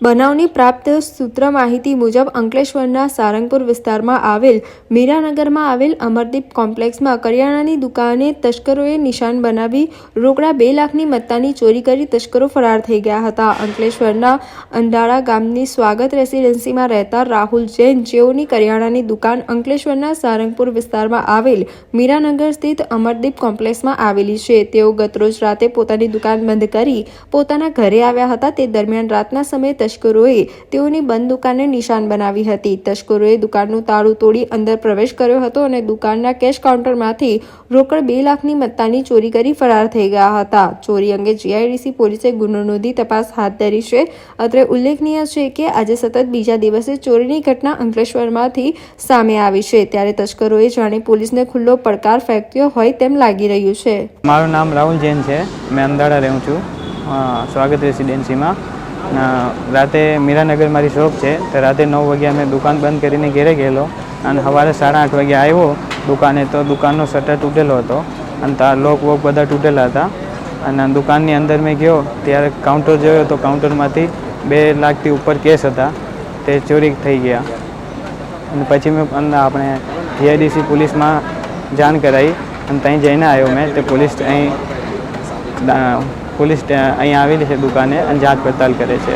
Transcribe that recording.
બનાવની પ્રાપ્ત સૂત્ર માહિતી મુજબ અંકલેશ્વરના સારંગપુર વિસ્તારમાં આવેલ મીરાનગરમાં આવેલ અમરદીપ કોમ્પ્લેક્સમાં કરિયાણાની દુકાને તસ્કરોએ નિશાન બનાવી રોકડા 2 લાખની મત્તાની ચોરી કરી તસ્કરો ફરાર થઈ ગયા હતા. અંકલેશ્વરના અંડાળા ગામની સ્વાગત રેસિડેન્સીમાં રહેતા રાહુલ જૈન, જેઓની કરિયાણાની દુકાન અંકલેશ્વરના સારંગપુર વિસ્તારમાં આવેલ મીરાનગર સ્થિત અમરદીપ કોમ્પ્લેક્સમાં આવેલી છે. તેઓ ગતરોજ રાતે પોતાની દુકાન બંધ કરી પોતાના ઘરે આવ્યા હતા. તે દરમિયાન રાતના સમયે તસ્કરોએ તેઓની બંધ દુકાનને નિશાન બનાવી હતી. તસ્કરોએ દુકાનનું તાળું તોડી અંદર પ્રવેશ કર્યો હતો અને દુકાનના કેશ કાઉન્ટરમાંથી રોકડ 2 લાખની મત્તાની ચોરી કરી ફરાર થઈ ગયા હતા. ચોરી અંગે જીઆઈડીસી પોલીસે ગુનો નોંધી તપાસ હાથ ધરી છે. અત્રે ઉલ્લેખનીય છે કે આજે સતત બીજા દિવસે ચોરીની ઘટના અંકલેશ્વરમાંથી સામે આવી છે, ત્યારે તસ્કરોએ જાણે પોલીસને ખુલ્લો પડકાર ફેંક્યો હોય તેમ લાગી રહ્યું છે. મારું નામ રાહુલ જૈન છે. મેં અમદાવાદ રહું છું, સ્વાગત રેસિડેન્સીમાં. રાતે મીરાનગર મારી શોપ છે, તો રાતે 9 વાગે અમે દુકાન બંધ કરીને ઘરે ગયેલો અને સવારે 8:30 વાગે આવ્યો દુકાને, તો દુકાનનો શટર તૂટેલો હતો અને લોક વોક બધા તૂટેલા હતા. અને દુકાનની અંદર મેં ગયો ત્યારે કાઉન્ટર જોયો તો કાઉન્ટરમાંથી 2 લાખથી ઉપર કેશ હતા, તે ચોરી થઈ ગયા. અને પછી મેં આપણે જીઆઈડીસી પોલીસમાં જાણ કરાવી અને ત્યાં જઈને આવ્યો મેં. તે પોલીસ અહીં આવેલી છે દુકાને અને જાંચ પડતાલ કરે છે.